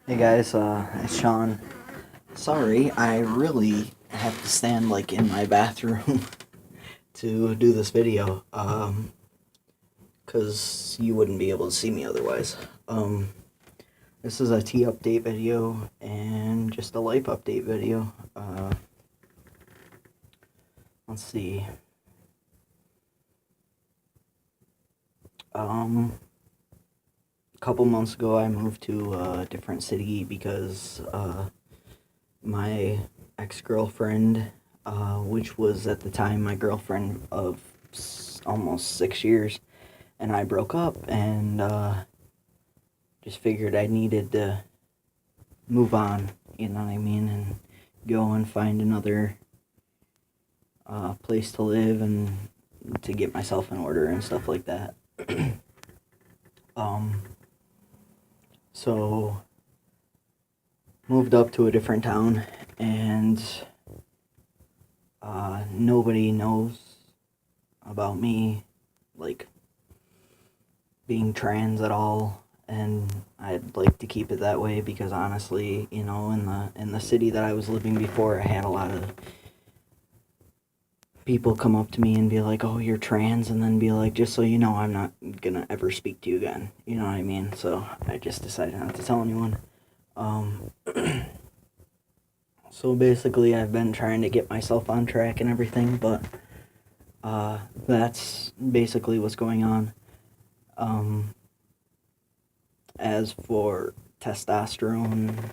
Hey guys, it's Sean. Sorry, I really have to stand like in my bathroom to do this video, 'cause you wouldn't be able to see me otherwise. This is a tea update video and just a life update video. Let's see. A couple months ago, I moved to a different city because my ex-girlfriend, which was at the time my girlfriend of almost 6 years, and I broke up, and just figured I needed to move on, you know what I mean, and go and find another place to live and to get myself in order and stuff like that. So moved up to a different town, and nobody knows about me, like, being trans at all, and I'd like to keep it that way because honestly, you know, in the city that I was living before, I had a lot of people come up to me and be like, "Oh, you're trans," and then be like, "Just so you know, I'm not gonna ever speak to you again." You know what I mean? So I just decided not to tell anyone. So basically, I've been trying to get myself on track and everything, but that's basically what's going on. As for testosterone,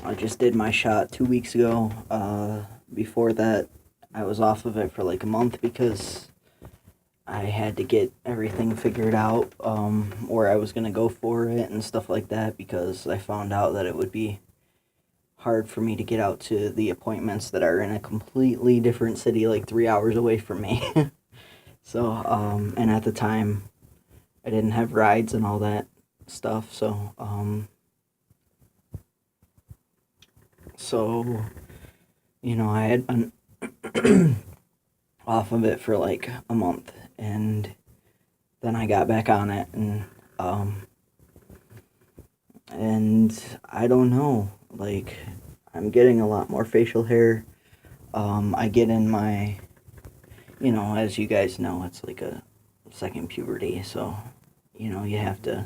I just did my shot 2 weeks ago. Before that, I was off of it for like a month because I had to get everything figured out, where I was going to go for it and stuff like that, because I found out that it would be hard for me to get out to the appointments that are in a completely different city, like 3 hours away from me. So, and at the time, I didn't have rides and all that stuff, so, you know, I had been off of it for like a month, and then I got back on it, and I don't know, like, I'm getting a lot more facial hair. I get in my, you know, as you guys know, it's like a second puberty, so, you know, you have to,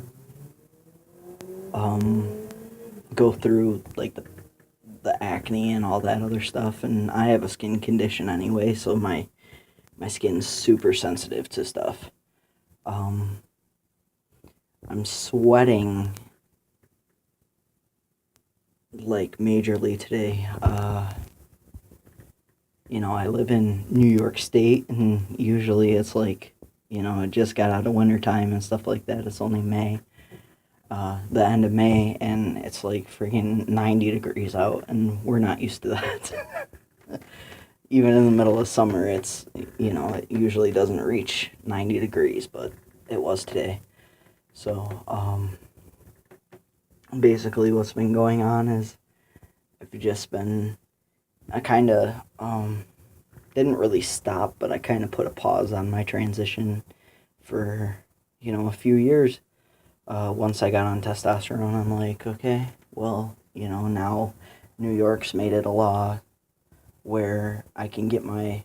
go through, like, the acne and all that other stuff, and I have a skin condition anyway, so my skin's super sensitive to stuff. I'm sweating like majorly today. You know, I live in New York State, and usually it's like, you know, it just got out of winter time and stuff like that. It's only May, the end of May, and it's like freaking 90 degrees out, and we're not used to that. Even in the middle of summer, it's, you know, it usually doesn't reach 90 degrees, but it was today. So, basically what's been going on is I've just been, I kind of, didn't really stop, but I kind of put a pause on my transition for, you know, a few years. Once I got on testosterone, I'm like, okay, well, you know, now New York's made it a law where I can get my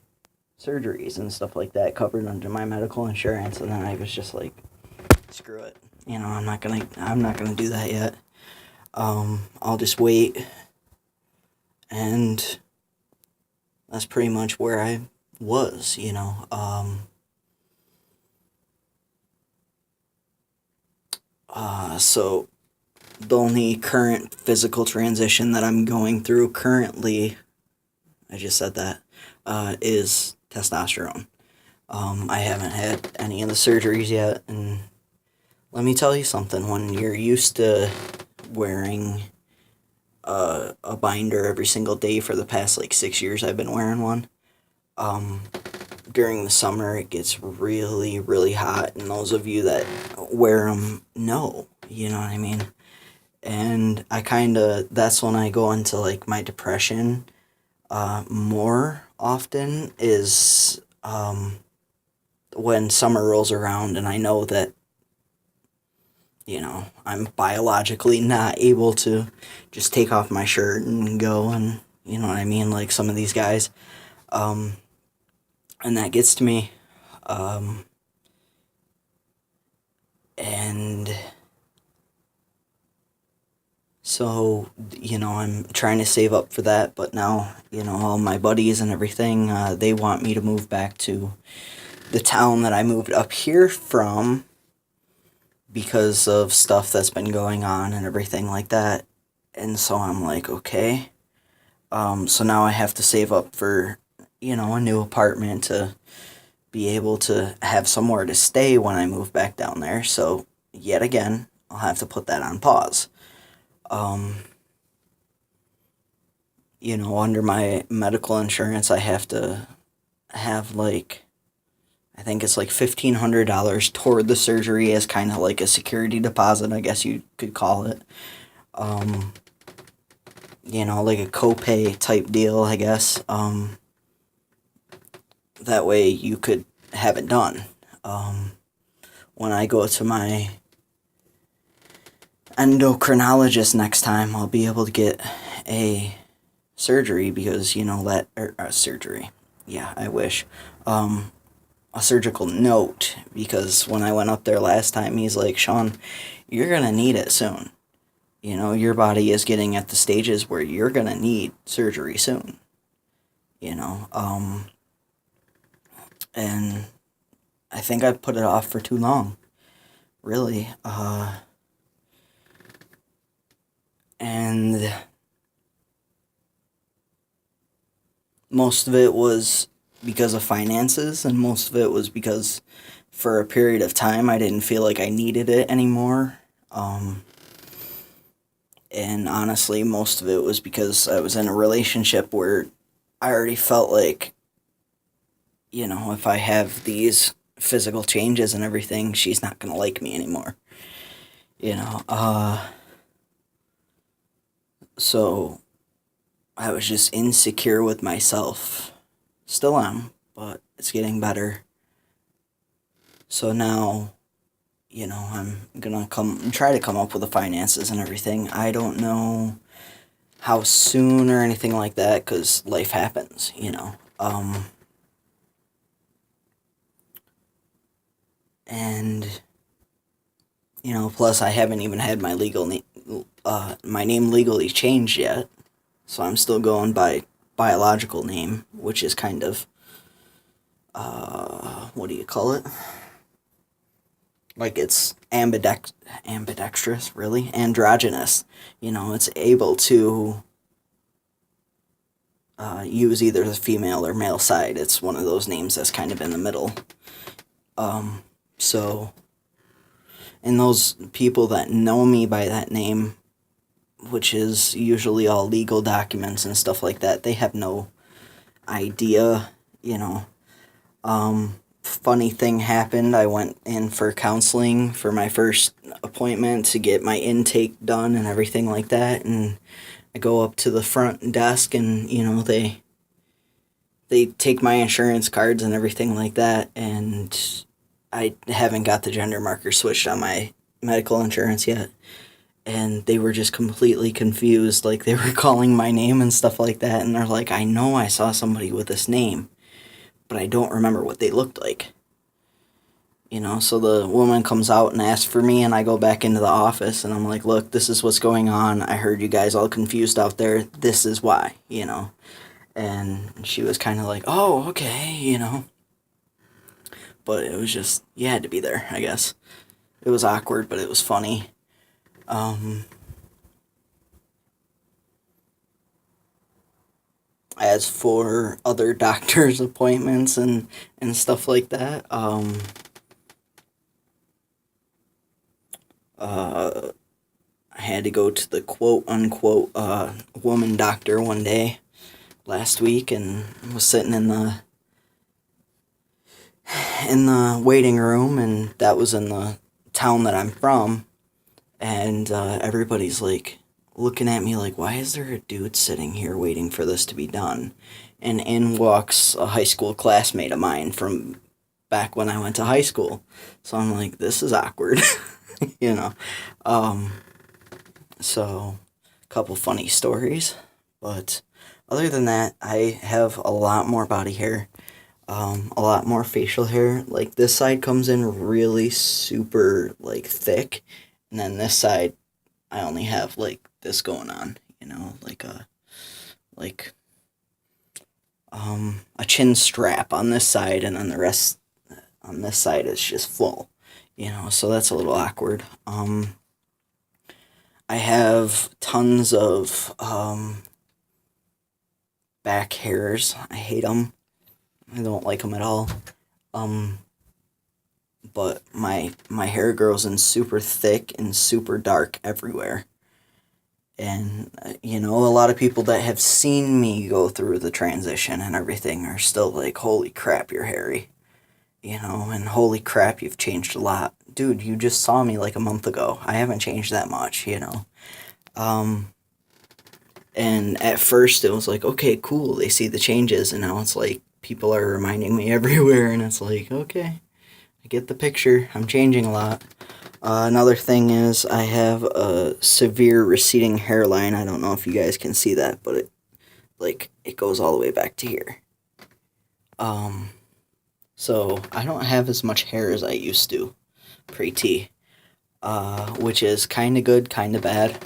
surgeries and stuff like that covered under my medical insurance, and then I was just like, screw it, you know, I'm not gonna do that yet. I'll just wait, and that's pretty much where I was, you know. So the only current physical transition that I'm going through currently, I just said that, is testosterone. I haven't had any of the surgeries yet, and let me tell you something, when you're used to wearing a binder every single day for the past like 6 years, I've been wearing one. During the summer, it gets really, really hot, and those of you that wear them know, you know what I mean? And that's when I go into like my depression more often, is when summer rolls around and I know that I'm biologically not able to just take off my shirt and go, and you know what I mean, like some of these guys. And that gets to me. And so, I'm trying to save up for that, but now, all my buddies and everything, they want me to move back to the town that I moved up here from because of stuff that's been going on and everything like that. And so I'm like, okay. So now I have to save up for, a new apartment to be able to have somewhere to stay when I move back down there. So, yet again, I'll have to put that on pause. Under my medical insurance, I have to have I think it's like $1,500 toward the surgery as kind of like a security deposit, I guess you could call it. Like a copay type deal, I guess. That way you could have it done. When I go to my endocrinologist next time, I'll be able to get a surgery because, surgery. Yeah, I wish. A surgical note, because when I went up there last time, he's like, Sean, you're going to need it soon. Your body is getting at the stages where you're going to need surgery soon. And I think I've put it off for too long, really. And most of it was because of finances, and most of it was because for a period of time I didn't feel like I needed it anymore. And honestly, most of it was because I was in a relationship where I already felt like, if I have these physical changes and everything, she's not going to like me anymore. So I was just insecure with myself. Still am, but it's getting better. So now, I'm gonna try to come up with the finances and everything. I don't know how soon or anything like that, because life happens, and, plus I haven't even had my my name legally changed yet, so I'm still going by biological name, which is kind of, what do you call it? Like it's ambidextrous, really, androgynous. It's able to use either the female or male side. It's one of those names that's kind of in the middle. So, and those people that know me by that name, which is usually all legal documents and stuff like that, they have no idea, Funny thing happened. I went in for counseling for my first appointment to get my intake done and everything like that, and I go up to the front desk and, they take my insurance cards and everything like that, and I haven't got the gender marker switched on my medical insurance yet. And they were just completely confused, like they were calling my name and stuff like that, and they're like, I know I saw somebody with this name, but I don't remember what they looked like. So the woman comes out and asks for me, and I go back into the office, and I'm like, look, this is what's going on. I heard you guys all confused out there. This is why, And she was kind of like, oh, okay, But it was just, you had to be there, I guess. It was awkward, but it was funny. As for other doctor's appointments and stuff like that, I had to go to the quote-unquote woman doctor one day last week, and was sitting in the waiting room, and that was in the town that I'm from, and everybody's like looking at me like, why is there a dude sitting here waiting for this to be done? And in walks a high school classmate of mine from back when I went to high school. So I'm like, this is awkward. you know. Um, so, a couple funny stories. But other than that, I have a lot more body hair, a lot more facial hair. Like, this side comes in really super, like, thick. And then this side, I only have, like, this going on, like a chin strap on this side, and then the rest on this side is just full, so that's a little awkward. I have tons of back hairs. I hate them. I don't like them at all. But my hair grows in super thick and super dark everywhere. And, a lot of people that have seen me go through the transition and everything are still like, holy crap, you're hairy. And holy crap, you've changed a lot. Dude, you just saw me like a month ago. I haven't changed that much, And at first it was like, okay, cool, they see the changes, and now it's like people are reminding me everywhere, and it's like, okay, I get the picture. I'm changing a lot. Another thing is I have a severe receding hairline. I don't know if you guys can see that, but it goes all the way back to here. So I don't have as much hair as I used to pre-T, which is kind of good, kind of bad.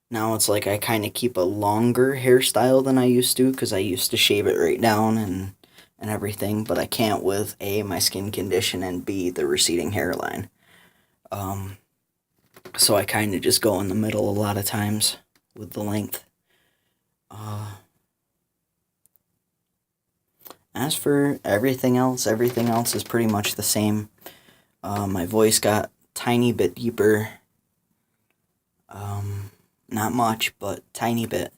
Now it's like I kind of keep a longer hairstyle than I used to, because I used to shave it right down and everything, but I can't with A, my skin condition, and B, the receding hairline. So I kind of just go in the middle a lot of times with the length. As for everything else is pretty much the same. My voice got tiny bit deeper. Not much, but tiny bit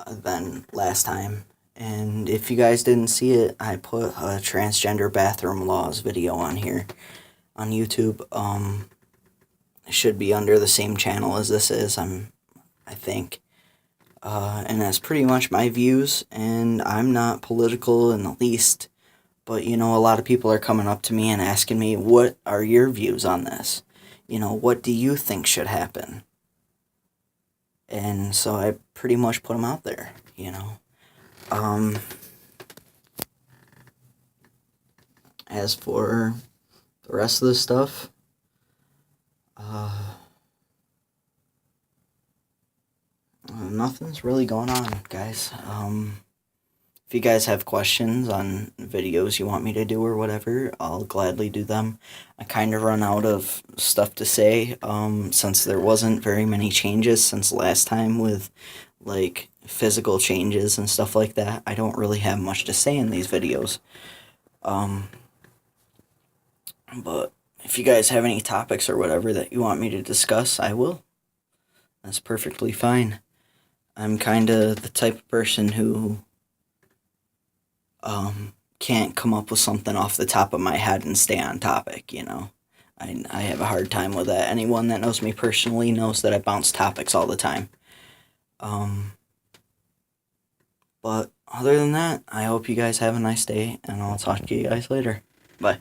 than last time. And if you guys didn't see it, I put a transgender bathroom laws video on here on YouTube. It should be under the same channel as this is, I think. And that's pretty much my views, and I'm not political in the least, but, a lot of people are coming up to me and asking me, what are your views on this? What do you think should happen? And so I pretty much put them out there, As for the rest of the stuff, nothing's really going on, guys. If you guys have questions on videos you want me to do or whatever, I'll gladly do them. I kind of run out of stuff to say, since there wasn't very many changes since last time with, like, physical changes and stuff like that. I don't really have much to say in these videos. But if you guys have any topics or whatever that you want me to discuss, I will. That's perfectly fine. I'm kind of the type of person who can't come up with something off the top of my head and stay on topic, I have a hard time with that. Anyone that knows me personally knows that I bounce topics all the time. But other than that, I hope you guys have a nice day, and I'll talk to you guys later. Bye.